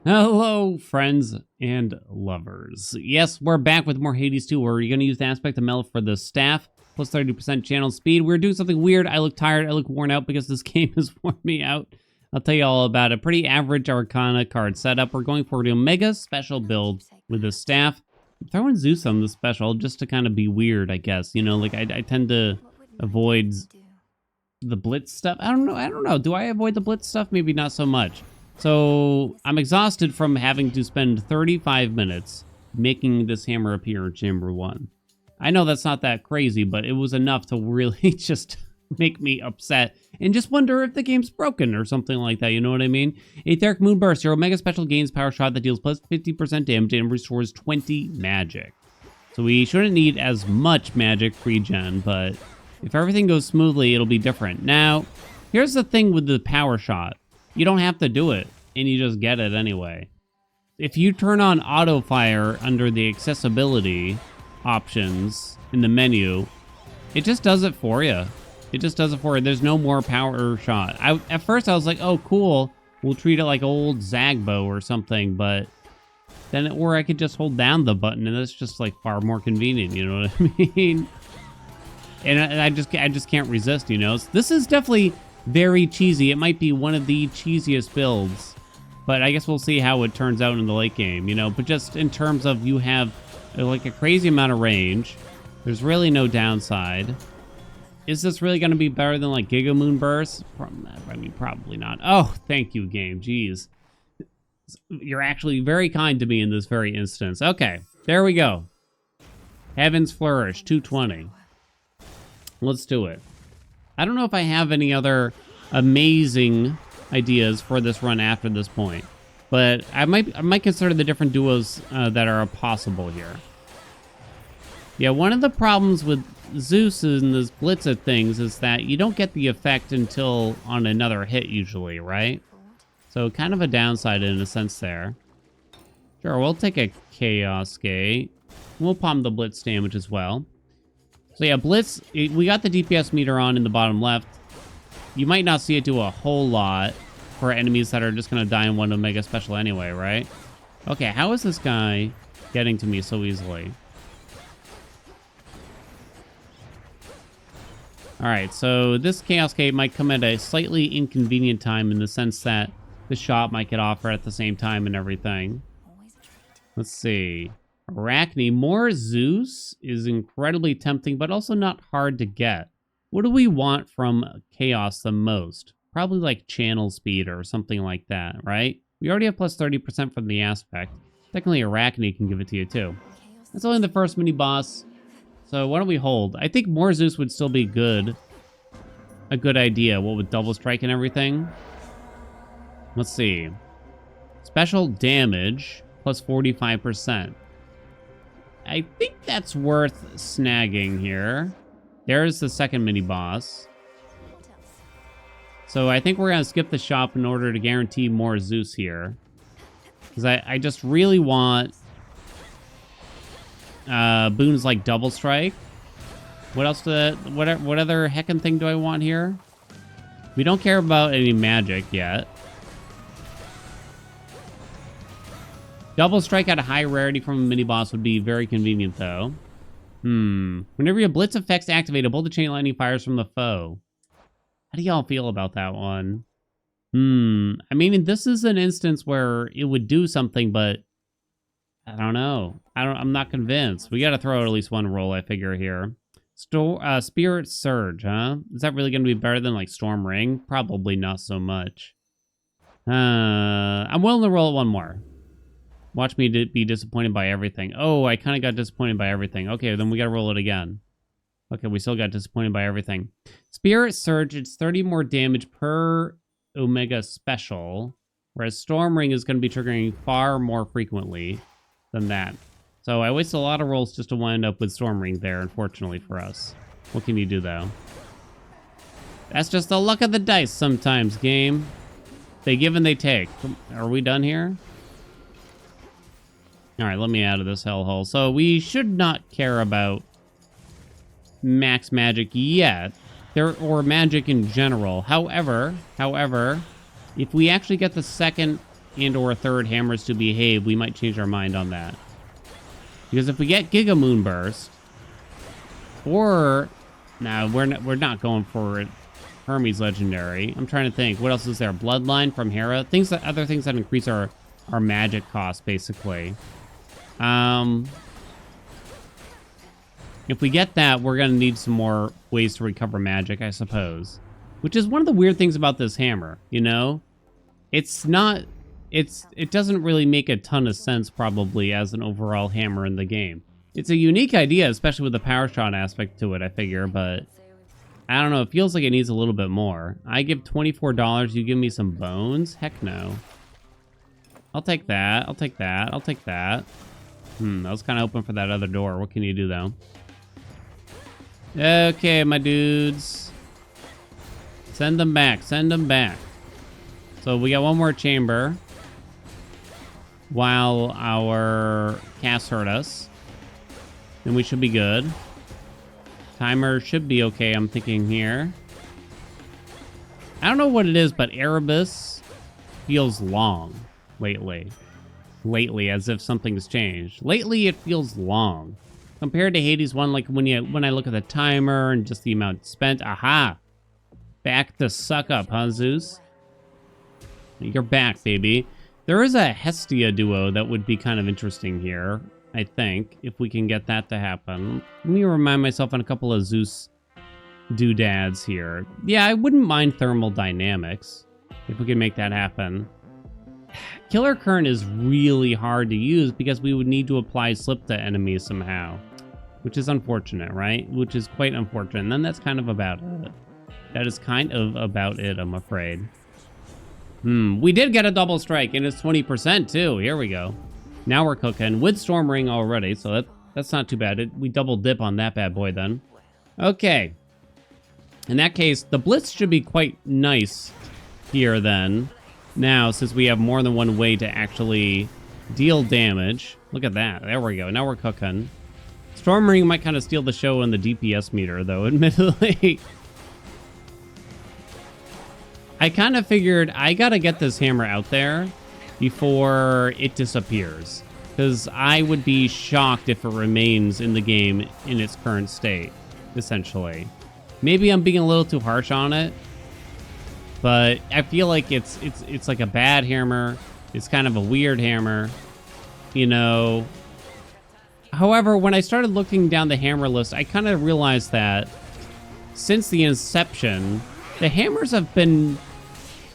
Hello, friends and lovers. Yes, we're back with more Hades 2. We're going to use the aspect of metal for the staff, plus 30% channel speed. We're doing something weird. I look tired. I look worn out because this game has worn me out. I'll tell you all about it. Pretty average Arcana card setup. We're going for a mega special build with the staff. I'm throwing Zeus on the special just to kind of be weird, I guess. You know, like I tend to avoid the blitz stuff. I don't know. Do I avoid the blitz stuff? Maybe not so much. So I'm exhausted from having to spend 35 minutes making this hammer appear in Chamber 1. I know that's not that crazy, but it was enough to really just make me upset and just wonder if the game's broken or something like that, you know what I mean? Etheric Moonburst, your Omega Special gains power shot that deals plus 50% damage and restores 20 magic. So we shouldn't need as much magic pre-gen, but if everything goes smoothly, it'll be different. Now, here's the thing with the power shot. You don't have to do it, and you just get it anyway. If you turn on auto fire under the accessibility options in the menu, it just does it for you. It just does it for you. There's no more power shot. At first I was like, oh, cool. We'll treat it like old Zagbo or something, but then or I could just hold down the button, and that's just like far more convenient. You know what I mean? And I just can't resist. You know, this is definitely very cheesy. It might be one of the cheesiest builds, but I guess we'll see how it turns out in the late game, you know. But just in terms of you have like a crazy amount of range, there's really no downside. Is this really going to be better than like Giga Moonburst? I mean, probably not. Oh, thank you, game. Jeez. You're actually very kind to me in this very instance. Okay, there we go. Heaven's Flourish, 220. Let's do it. I don't know if I have any other amazing ideas for this run after this point, but I might consider the different duos that are possible here. Yeah, one of the problems with Zeus and this Blitza things is that you don't get the effect until on another hit usually, right? So kind of a downside in a sense there. Sure, we'll take a Chaos Gate. We'll palm the Blitz damage as well. So yeah, Blitz, we got the DPS meter on in the bottom left. You might not see it do a whole lot for enemies that are just going to die in one Omega Special anyway, right? Okay, how is this guy getting to me so easily? Alright, so this Chaos Gate might come at a slightly inconvenient time in the sense that the shot might get off at the same time and everything. Let's see. Arachne, more Zeus is incredibly tempting, but also not hard to get. What do we want from Chaos the most? Probably like channel speed or something like that, right? We already have plus 30% from the aspect. Technically, Arachne can give it to you too. That's only the first mini-boss, so why don't we hold? I think more Zeus would still be good. A good idea, what with double strike and everything. Let's see. Special damage, plus 45%. I think that's worth snagging here. There's the second mini-boss. So I think we're going to skip the shop in order to guarantee more Zeus here. Because I just really want boons like double strike. What else what other heckin' thing do I want here? We don't care about any magic yet. Double strike at a high rarity from a mini-boss would be very convenient, though. Whenever your blitz effects activate, a bolt of chain lightning fires from the foe. How do y'all feel about that one? I mean, this is an instance where it would do something, but I don't know. I'm not convinced. We got to throw out at least one roll, I figure, here. Spirit Surge, huh? Is that really going to be better than, like, Storm Ring? Probably not so much. I'm willing to roll it one more. Watch me be disappointed by everything. Oh, I kind of got disappointed by everything. Okay, then we got to roll it again. Okay, we still got disappointed by everything. Spirit Surge, it's 30 more damage per Omega Special, whereas Storm Ring is going to be triggering far more frequently than that. So I wasted a lot of rolls just to wind up with Storm Ring there, unfortunately for us. What can you do, though? That's just the luck of the dice sometimes, game. They give and they take. Are we done here? Alright, let me out of this hellhole. So we should not care about max magic yet. Or magic in general. However, if we actually get the second and or third hammers to behave, we might change our mind on that. Because if we get Giga Moonburst, or no, we're not going for it. Hermes legendary. I'm trying to think. What else is there? Bloodline from Hera. Other things that increase our magic cost, basically. If we get that, we're gonna need some more ways to recover magic, I suppose. Which is one of the weird things about this hammer, you know? It doesn't really make a ton of sense, probably, as an overall hammer in the game. It's a unique idea, especially with the power shot aspect to it, I figure, but I don't know, it feels like it needs a little bit more. I give $24, you give me some bones? Heck no. I'll take that, I'll take that, I'll take that. I was kind of hoping for that other door. What can you do, though? Okay, my dudes. Send them back, send them back. So we got one more chamber while our cast hurt us. Then we should be good. Timer should be okay, I'm thinking here. I don't know what it is, but Erebus feels long lately. Lately, as if something's changed. Lately, it feels long. Compared to Hades 1, like when I look at the timer and just the amount spent. Aha! Back to suck up, huh, Zeus? You're back, baby. There is a Hestia duo that would be kind of interesting here, I think, if we can get that to happen. Let me remind myself on a couple of Zeus doodads here. Yeah, I wouldn't mind thermal dynamics if we can make that happen. Killer Current is really hard to use because we would need to apply slip to enemies somehow, which is unfortunate, right? Which is quite unfortunate. And then that's kind of about it. That is kind of about it, I'm afraid. We did get a double strike, and it's 20% too. Here we go. Now we're cooking with Storm Ring already, so that's not too bad. We double dip on that bad boy then. Okay. In that case, the Blitz should be quite nice here then. Now, since we have more than one way to actually deal damage. Look at that. There we go. Now we're cooking. Storm Ring might kind of steal the show on the DPS meter, though, admittedly. I kind of figured I gotta get this hammer out there before it disappears. Because I would be shocked if it remains in the game in its current state, essentially. Maybe I'm being a little too harsh on it. But I feel like it's like a bad hammer. It's kind of a weird hammer, you know. However, when I started looking down the hammer list, I kind of realized that since the inception, the hammers have been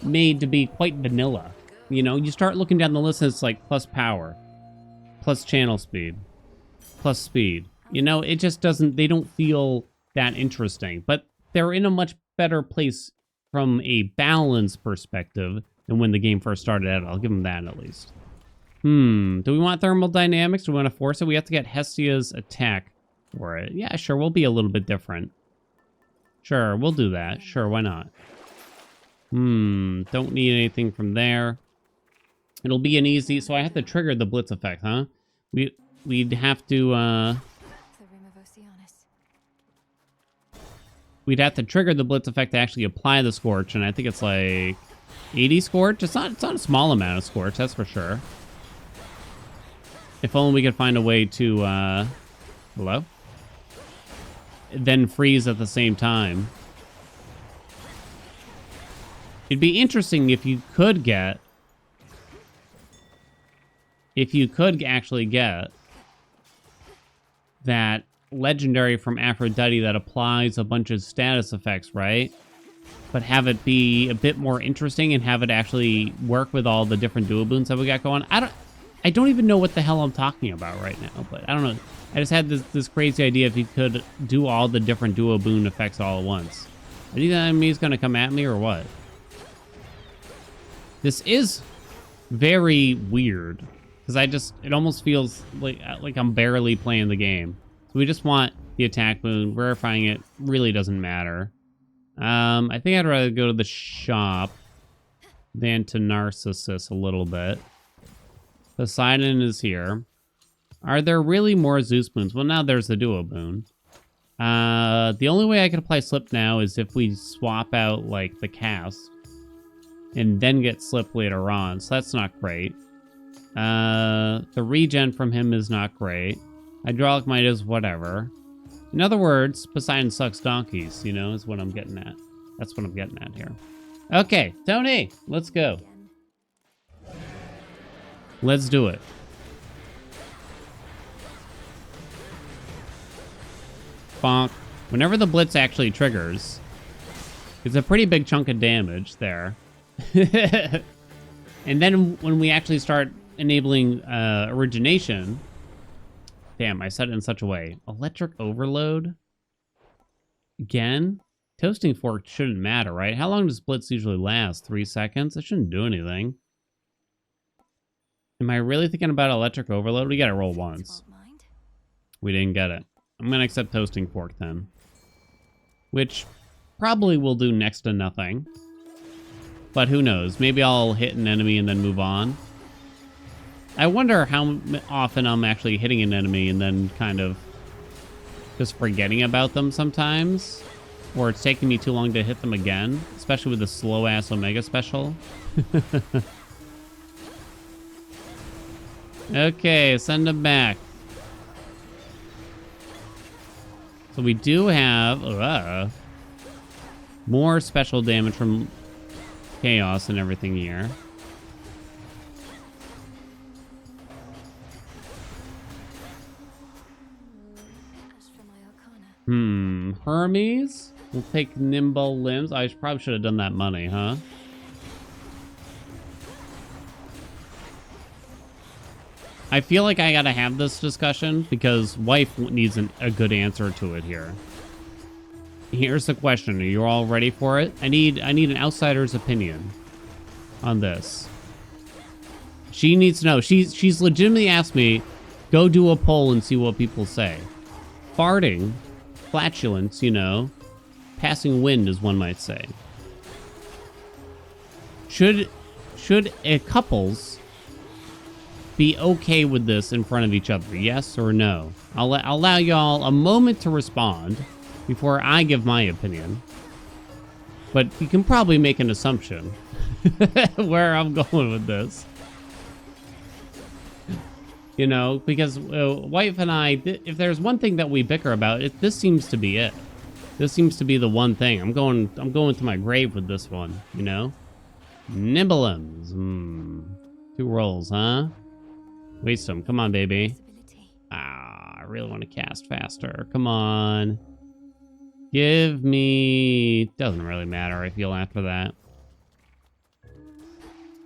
made to be quite vanilla. You know, you start looking down the list and it's like plus power, plus channel speed, plus speed. You know, it just doesn't, they don't feel that interesting. But they're in a much better place from a balance perspective than when the game first started out. I'll give them that at least. Do we want thermal dynamics? Do we want to force it? We have to get Hestia's attack for it. Yeah, sure, we'll be a little bit different. Sure, we'll do that. Sure, why not? Don't need anything from there. It'll be an easy... So I have to trigger the Blitz effect, huh? We'd have to, We'd have to trigger the Blitz effect to actually apply the Scorch, and I think it's like 80 Scorch. It's not a small amount of Scorch, that's for sure. If only we could find a way to, hello? Then freeze at the same time. It'd be interesting if you could get... If you could actually get that legendary from Aphrodite that applies a bunch of status effects, right? But have it be a bit more interesting and have it actually work with all the different dual boons that we got going. I don't even know what the hell I'm talking about right now, but I don't know. I just had this crazy idea if you could do all the different dual boon effects all at once. Are these enemies gonna come at me or what? This is very weird because it almost feels like I'm barely playing the game. So we just want the attack boon. Verifying it really doesn't matter. I think I'd rather go to the shop than to Narcissus a little bit. Poseidon is here. Are there really more Zeus boons? Well, now there's the duo boon. The only way I can apply slip now is if we swap out like the cast. and then get slip later on, so that's not great. The regen from him is not great. Hydraulic might is whatever. In other words, Poseidon sucks donkeys, you know, is what I'm getting at. That's what I'm getting at here. Okay, Tony, let's go. Let's do it. Bonk. Whenever the blitz actually triggers, it's a pretty big chunk of damage there. And then when we actually start enabling origination, damn, I said it in such a way. Electric overload? Again? Toasting fork shouldn't matter, right? How long does blitz usually last? 3 seconds? It shouldn't do anything. Am I really thinking about electric overload? We gotta roll once. We didn't get it. I'm gonna accept toasting fork then. Which probably will do next to nothing. But who knows? Maybe I'll hit an enemy and then move on. I wonder how often I'm actually hitting an enemy and then kind of just forgetting about them sometimes. Or it's taking me too long to hit them again. Especially with the slow-ass Omega special. Okay, send them back. So we do have more special damage from chaos and everything here. Hermes? We'll take nimble limbs. I probably should have done that money, huh? I feel like I gotta have this discussion because wife needs a good answer to it here. Here's the question. Are you all ready for it? I need an outsider's opinion on this. She needs to know. She's legitimately asked me, go do a poll and see what people say. Farting, flatulence, you know, passing wind, as one might say. Should a couples be okay with this in front of each other? Yes or no? I'll allow y'all a moment to respond before I give my opinion. But you can probably make an assumption where I'm going with this. You know, because wife and I, if there's one thing that we bicker about, this seems to be it. This seems to be the one thing. I'm going to my grave with this one, you know? Nibblums. 2 rolls, huh? Waste them. Come on, baby. I really want to cast faster. Come on. Give me... Doesn't really matter, I feel, after that.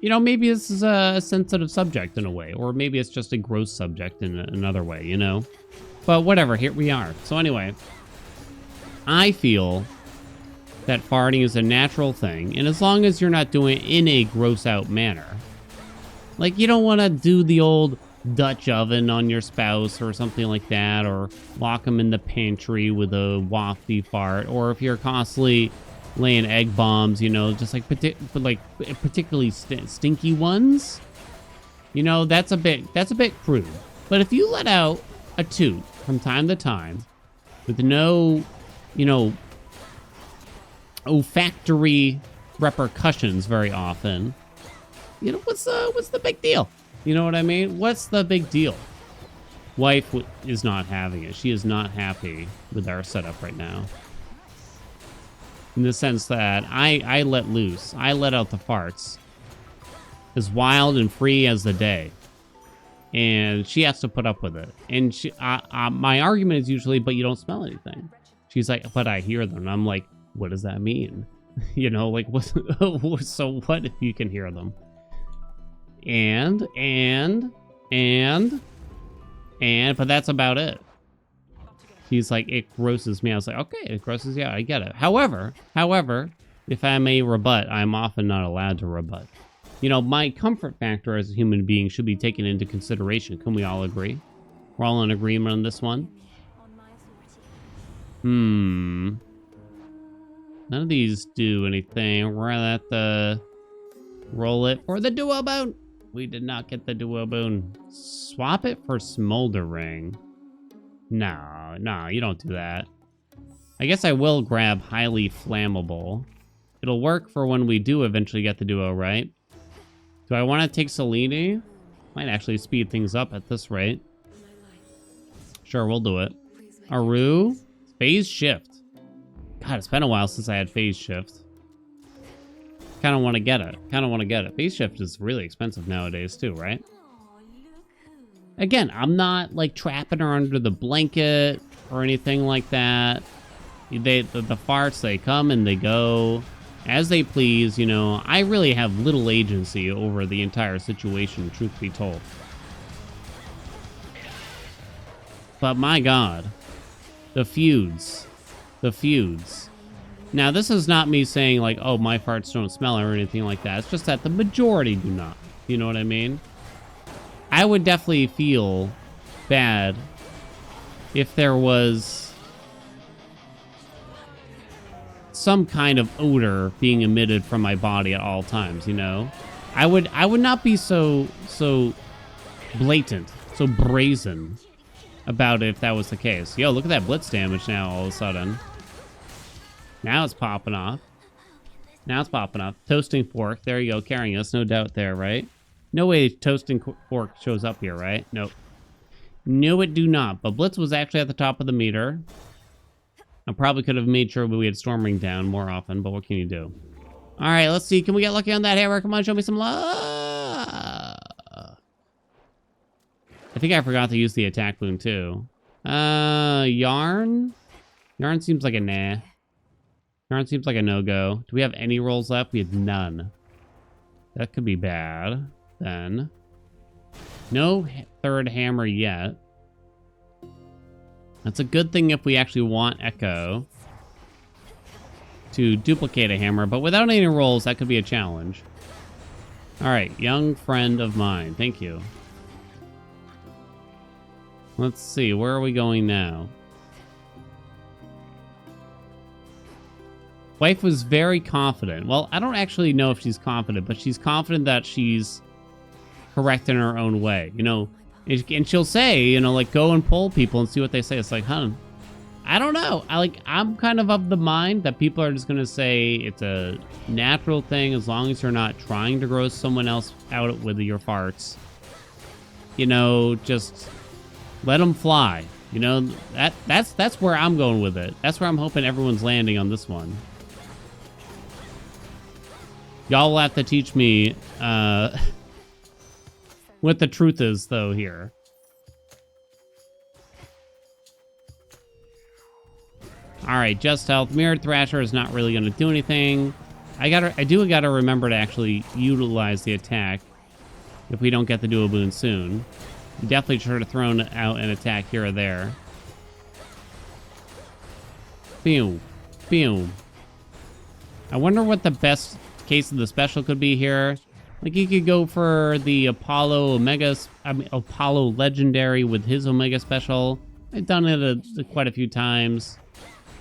You know, maybe this is a sensitive subject in a way. Or maybe it's just a gross subject in another way, you know? But whatever, here we are. So anyway, I feel that farting is a natural thing. And as long as you're not doing it in a gross out manner. Like, you don't want to do the old Dutch oven on your spouse or something like that, or lock them in the pantry with a wafty fart, or if you're constantly laying egg bombs, you know, just like particularly stinky ones, you know, that's a bit crude. But if you let out a toot from time to time with no, you know, olfactory repercussions very often, you know, what's the big deal? You know what I mean? What's the big deal? Wife is not having it. She is not happy with our setup right now. In the sense that I let loose. I let out the farts. As wild and free as the day. And she has to put up with it. And my argument is usually, but you don't smell anything. She's like, but I hear them. And I'm like, what does that mean? You know, like, what? So what if you can hear them? And, but that's about it. He's like, it grosses me. I was like, okay, it grosses you out. I get it. However, if I may rebut, I'm often not allowed to rebut. You know, my comfort factor as a human being should be taken into consideration. Can we all agree? We're all in agreement on this one? None of these do anything. We're at the roll it for the duo boon. We did not get the duo boon. Swap it for smoldering. No, you don't do that. I guess I will grab highly flammable. it'll work for when we do eventually get the duo, right? Do I want to take Selene? Might actually speed things up at this rate. Sure, we'll do it. Aru? Phase shift. God, it's been a while since I had phase shift. Kind of want to get it. Phase shift is really expensive nowadays too, right? Again, I'm not like trapping her under the blanket or anything like that. The farts, they come and they go as they please, you know. I really have little agency over the entire situation, truth be told. But my God, the feuds. Now, this is not me saying like, oh, my farts don't smell or anything like that. It's just that the majority do not. You know what I mean? I would definitely feel bad if there was some kind of odor being emitted from my body at all times, you know? I would not be so blatant, so brazen about it if that was the case. Yo, look at that blitz damage now all of a sudden. Now it's popping off. Toasting fork. There you go, carrying us, no doubt there, right? No way toasting fork shows up here, right? Nope. No, it do not. But Blitz was actually at the top of the meter. I probably could have made sure we had Storm Ring down more often, but what can you do? All right, let's see. Can we get lucky on that hammer? Come on, show me some love. I think I forgot to use the attack boon too. Yarn? Yarn seems like a nah. Yarn seems like a no-go. Do we have any rolls left? We have none. That could be bad, then. No third hammer yet. That's a good thing if we actually want Echo to duplicate a hammer, but without any rolls, that could be a challenge. All right, young friend of mine. Thank you. Let's see, where are we going now? Wife was very confident. Well, I don't actually know if she's confident, but she's confident that she's correct in her own way, you know. And she'll say, you know, like, go and poll people and see what they say. It's like, huh, I don't know. I'm kind of the mind that people are just going to say it's a natural thing as long as you're not trying to gross someone else out with your farts. You know, just let them fly. You know, that's where I'm going with it. That's where I'm hoping everyone's landing on this one. Y'all will have to teach me what the truth is, though, here. All right, just health. Mirrored Thrasher is not really going to do anything. I do gotta remember to actually utilize the attack if we don't get the dual boon soon. Definitely should have thrown out an attack here or there. Boom. Boom. I wonder what the best case of the special could be here. Like, you could go for the Apollo Legendary with his Omega special. I've done it quite a few times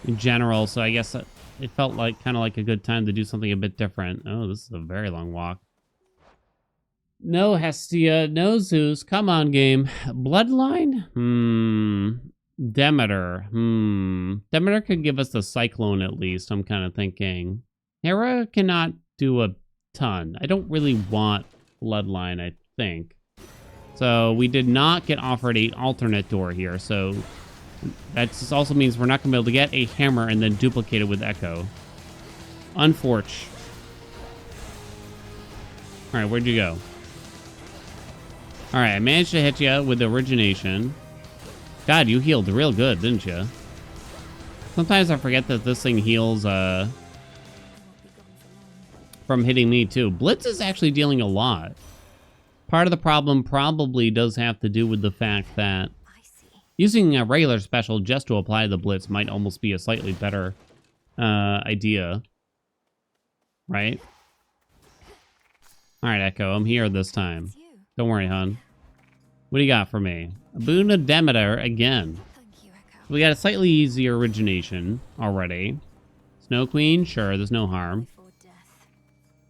in general, so I guess it felt like kind of like a good time to do something a bit different. Oh, this is a very long walk. No Hestia, no Zeus. Come on, game. Bloodline? Demeter. Demeter could give us the Cyclone at least, I'm kind of thinking. Hera cannot do a ton. I don't really want Bloodline, I think. So we did not get offered an alternate door here, so that just also means we're not going to be able to get a hammer and then duplicate it with Echo. Unfortunate. All right, where'd you go? All right, I managed to hit you with Origination. God, you healed real good, didn't you? Sometimes I forget that this thing heals from hitting me too. Blitz is actually dealing a lot. Part of the problem probably does have to do with the fact that using a regular special just to apply the Blitz might almost be a slightly better idea. Right? All right, Echo, I'm here this time. Don't worry, hon. What do you got for me? A boon of Demeter again. We got a slightly easier Origination already. Snow Queen? Sure, there's no harm.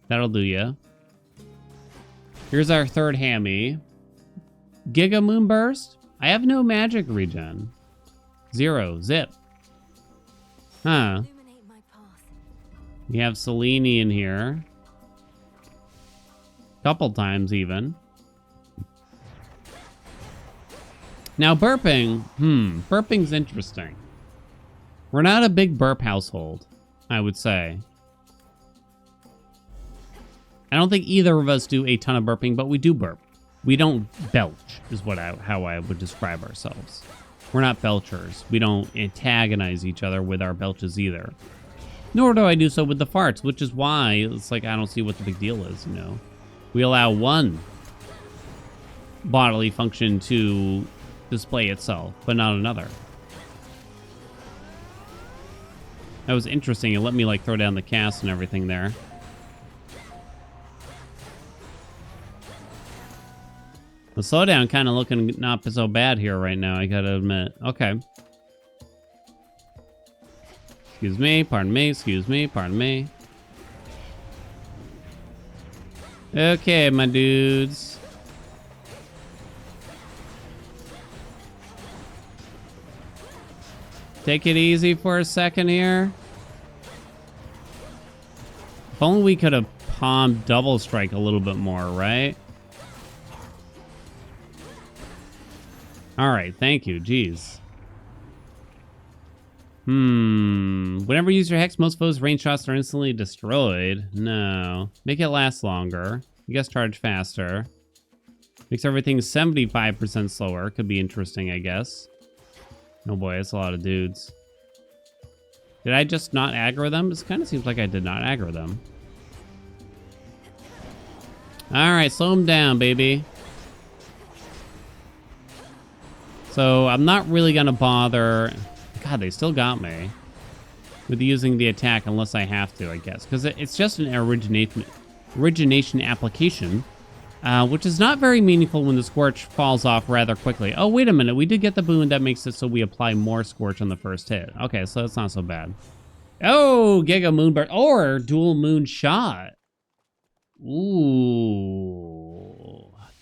That'll do ya. Here's our third hammy. Giga Moonburst? I have no magic regen. 0. Zip. Huh. We have Selene in here. Couple times even. Now burping, burping's interesting. We're not a big burp household, I would say. I don't think either of us do a ton of burping, but we do burp. We don't belch, is how I would describe ourselves. We're not belchers. We don't antagonize each other with our belches either. Nor do I do so with the farts, which is why it's like I don't see what the big deal is, you know. We allow one bodily function to display itself, but not another. That was interesting. It let me like throw down the cast and everything there. The slowdown kind of looking not so bad here right now, I gotta admit. Okay. Excuse me, pardon me, excuse me, pardon me. Okay, my dudes. Take it easy for a second here. If only we could have palmed double strike a little bit more, right? All right, thank you. Jeez. Whenever you use your hex, most foes' range shots are instantly destroyed. No. Make it last longer. You guys charge faster. Makes everything 75% slower. Could be interesting, I guess. Oh boy, that's a lot of dudes. Did I just not aggro them? It kind of seems like I did not aggro them. All right, slow them down, baby. So I'm not really gonna bother. God, they still got me with using the attack unless I have to, I guess, because it's just an origination application, which is not very meaningful when the Scorch falls off rather quickly. Oh, wait a minute. We did get the boon that makes it so we apply more Scorch on the first hit. Okay, so it's not so bad. Oh, Giga Moonburst or Dual Moon Shot. Ooh,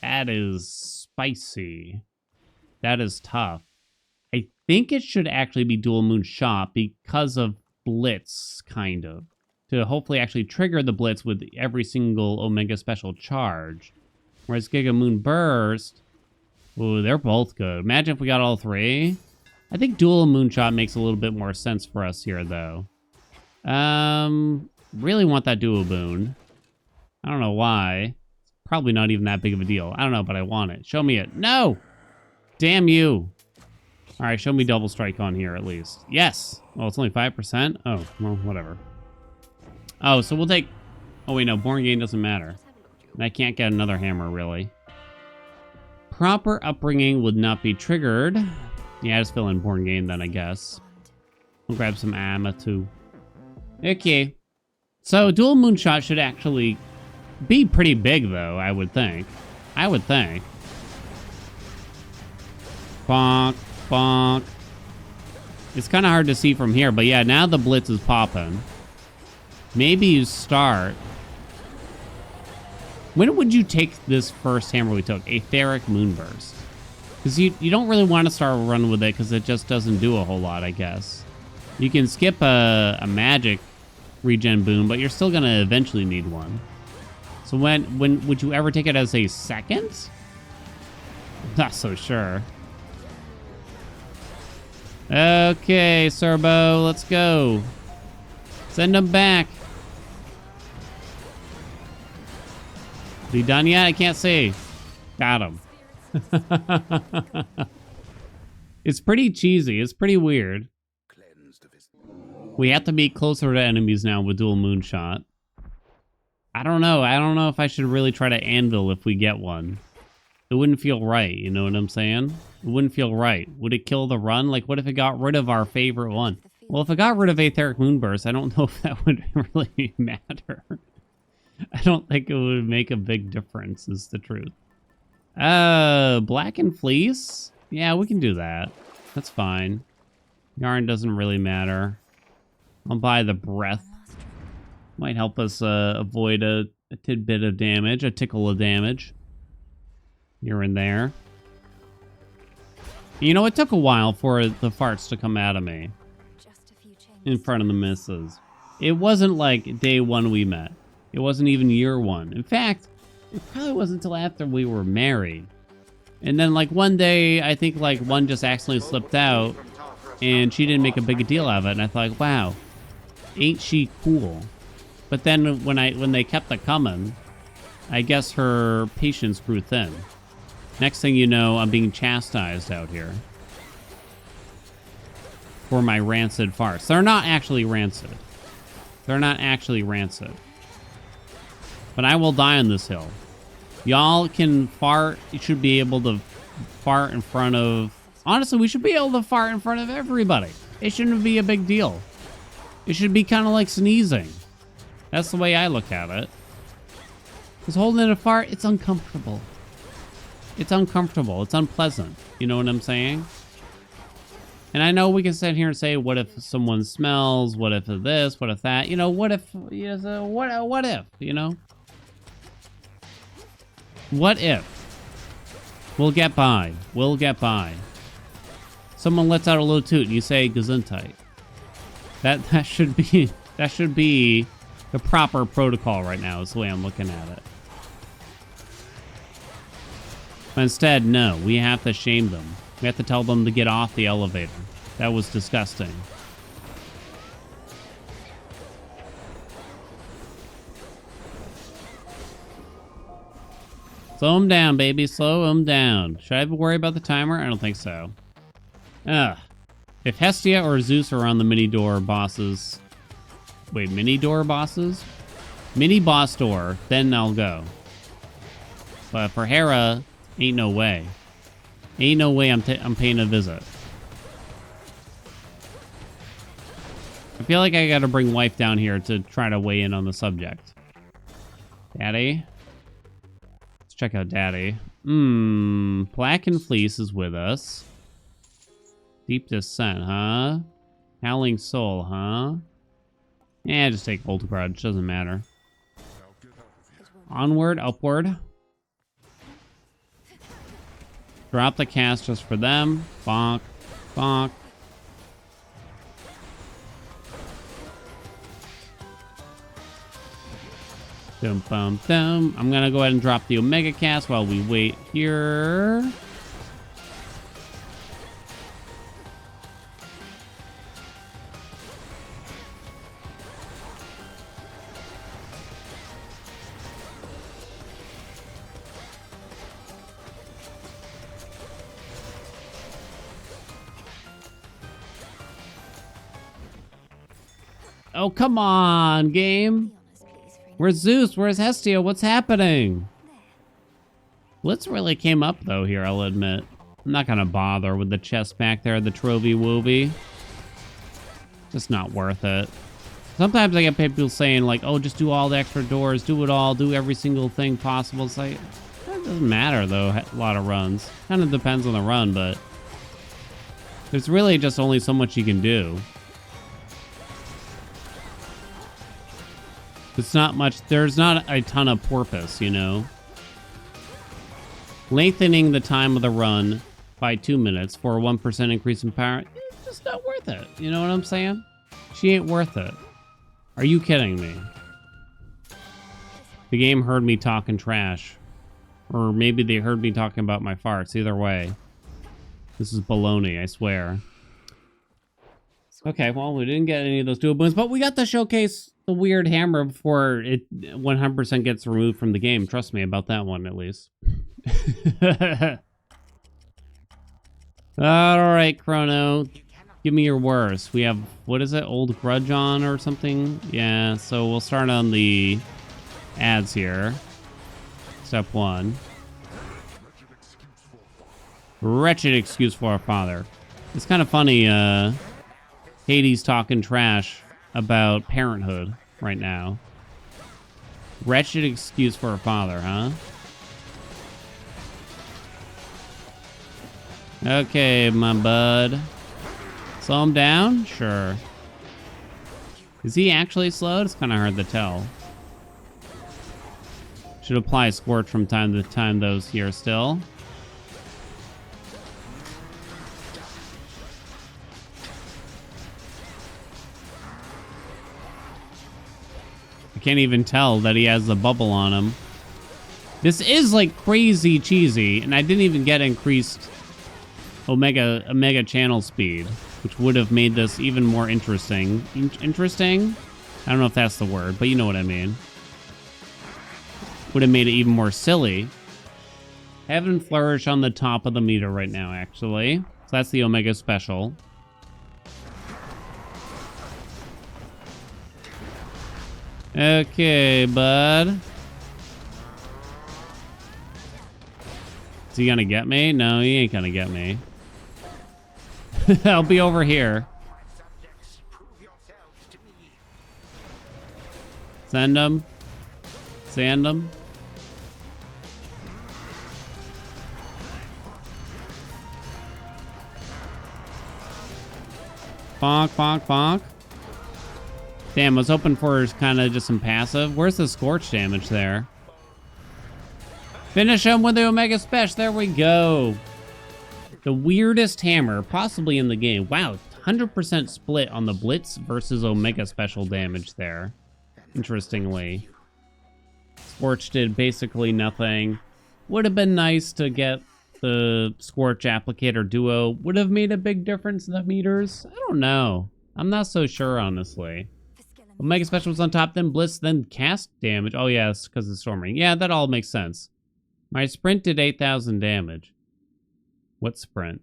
that is spicy. That is tough. I think it should actually be Dual Moon Shot because of Blitz, kind of. To hopefully actually trigger the Blitz with every single Omega Special charge. Whereas Giga Moon Burst, ooh, they're both good. Imagine if we got all three. I think Dual Moonshot makes a little bit more sense for us here, though. Really want that Dual Boon. I don't know why. Probably not even that big of a deal. I don't know, but I want it. Show me it. No! Damn you. All right, show me double strike on here at least. Yes. Well, it's only 5%. Oh, well, whatever. Oh, so we'll take... Oh, wait, no. Born Gain doesn't matter. And I can't get another hammer, really. Proper upbringing would not be triggered. Yeah, just fill in Born Gain then, I guess. We'll grab some ammo, too. Okay. So, Dual Moonshot should actually be pretty big, though, I would think. Bonk, bonk. It's kind of hard to see from here, but yeah, now the Blitz is popping. Maybe you start. When would you take this first hammer we took? Aetheric Moonburst. Because you don't really want to start running with it because it just doesn't do a whole lot, I guess. You can skip a magic regen boon, but you're still going to eventually need one. So when would you ever take it as a second? Not so sure. Okay, Serbo, let's go. Send them back. Is he done yet? I can't see. Got him. It's pretty cheesy. It's pretty weird. We have to be closer to enemies now with Dual Moonshot. I don't know. I don't know if I should really try to anvil if we get one. It wouldn't feel right, you know what I'm saying? It wouldn't feel right. Would it kill the run? Like, what if it got rid of our favorite one? Well, if it got rid of Aetheric Moonburst, I don't know if that would really matter. I don't think it would make a big difference, is the truth. Black and Fleece? Yeah, we can do that. That's fine. Yarn doesn't really matter. I'll buy the Breath. Might help us avoid a tidbit of damage, a tickle of damage. Here and there. You know, it took a while for the farts to come out of me. In front of the misses. It wasn't like day one we met. It wasn't even year one. In fact, it probably wasn't until after we were married. And then like one day, I think like one just accidentally slipped out and she didn't make a big deal out of it. And I thought, wow, ain't she cool? But then when they kept it coming, I guess her patience grew thin. Next thing you know, I'm being chastised out here for my rancid farts. They're not actually rancid. They're not actually rancid. But I will die on this hill. Y'all can fart. You should be able to fart in front of... Honestly, we should be able to fart in front of everybody. It shouldn't be a big deal. It should be kind of like sneezing. That's the way I look at it. Because holding in a fart, it's uncomfortable. It's uncomfortable. It's unpleasant. You know what I'm saying? And I know we can sit here and say, what if someone smells? What if this? What if that? You know, what if... What if? You know? What if? We'll get by. We'll get by. Someone lets out a little toot and you say Gesundheit. That should be the proper protocol right now is the way I'm looking at it. But instead, no, we have to shame them. We have to tell them to get off the elevator. That was disgusting. Slow him down, baby. Slow him down. Should I worry about the timer? I don't think so. Ugh. If Hestia or Zeus are on the mini door bosses... Wait, mini door bosses? Mini boss door, then I'll go. But for Hera, ain't no way. Ain't no way I'm paying a visit. I feel like I gotta bring wife down here to try to weigh in on the subject. Daddy? Let's check out Daddy. Black and Fleece is with us. Deep Descent, huh? Howling Soul, huh? Yeah, just take Old Grudge. Doesn't matter. Onward, upward. Drop the cast just for them. Bonk. Bonk. Dum bum dum. I'm gonna go ahead and drop the Omega cast while we wait here. Oh, come on, game. Where's Zeus? Where's Hestia? What's happening? Blitz really came up, though, here, I'll admit. I'm not gonna bother with the chest back there, the Trovy-woovy. Just not worth it. Sometimes I get people saying, like, oh, just do all the extra doors, do it all, do every single thing possible. It's like, that doesn't matter, though, a lot of runs. Kind of depends on the run, but there's really just only so much you can do. It's not much, there's not a ton of purpose, you know? Lengthening the time of the run by 2 minutes for a 1% increase in power, it's just not worth it. You know what I'm saying? She ain't worth it. Are you kidding me? The game heard me talking trash. Or maybe they heard me talking about my farts. Either way. This is baloney, I swear. Okay, well, we didn't get any of those dual boons, but we got to showcase the weird hammer before it 100% gets removed from the game. Trust me about that one, at least. Alright, Chrono. Give me your worst. We have, what is it? Old Grudge on or something? Yeah, so we'll start on the ads here. Step 1. Wretched excuse for our father. It's kind of funny, Hades talking trash about parenthood right now. Wretched excuse for a father, huh? Okay, my bud. Slow him down? Sure. Is he actually slowed? It's kind of hard to tell. Should apply Scorch from time to time, those here still. I can't even tell that he has the bubble on him. This is like crazy cheesy, and I didn't even get increased Omega channel speed, which would have made this even more interesting. Interesting? I don't know if that's the word, but you know what I mean. Would have made it even more silly. Heaven Flourish on the top of the meter right now, actually. So that's the Omega special. Okay, bud. Is he gonna get me? No, he ain't gonna get me. I'll be over here. Send him. Sand him. Bonk, bonk, bonk. Damn, I was hoping for kind of just some passive. Where's the scorch damage there? Finish him with the Omega Special. There we go. The weirdest hammer possibly in the game. Wow, 100% split on the Blitz versus Omega Special damage there. Interestingly. Scorch did basically nothing. Would have been nice to get the Scorch Applicator Duo. Would have made a big difference in the meters. I don't know. I'm not so sure, honestly. Omega Special was on top, then Blitz, then cast damage. Oh, yes, because of Storming. Yeah, that all makes sense. My sprint did 8,000 damage. What sprint?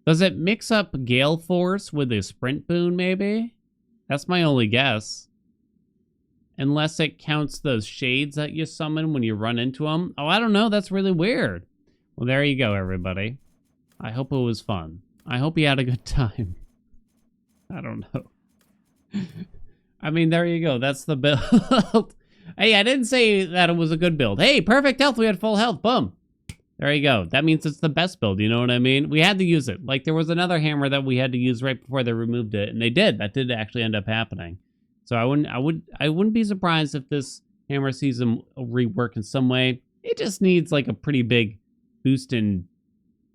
Does it mix up Gale Force with a sprint boon, maybe? That's my only guess. Unless it counts those shades that you summon when you run into them. Oh, I don't know. That's really weird. Well, there you go, everybody. I hope it was fun. I hope you had a good time. I don't know. I mean, there you go. That's the build. Hey, I didn't say that it was a good build. Hey, perfect health. We had full health. Boom. There you go. That means it's the best build. You know what I mean? We had to use it. Like, there was another hammer that we had to use right before they removed it, and they did. That did actually end up happening. So I wouldn't be surprised if this hammer sees them rework in some way. It just needs like a pretty big boost in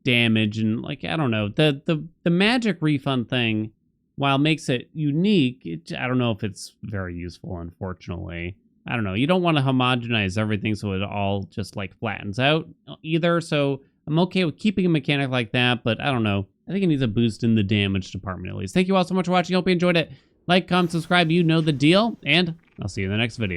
damage, and like, I don't know, the magic refund thing, while makes it unique, I don't know if it's very useful, unfortunately. I don't know. You don't want to homogenize everything so it all just like flattens out either. So I'm okay with keeping a mechanic like that, but I don't know. I think it needs a boost in the damage department at least. Thank you all so much for watching. Hope you enjoyed it. Like, comment, subscribe. You know the deal, and I'll see you in the next video.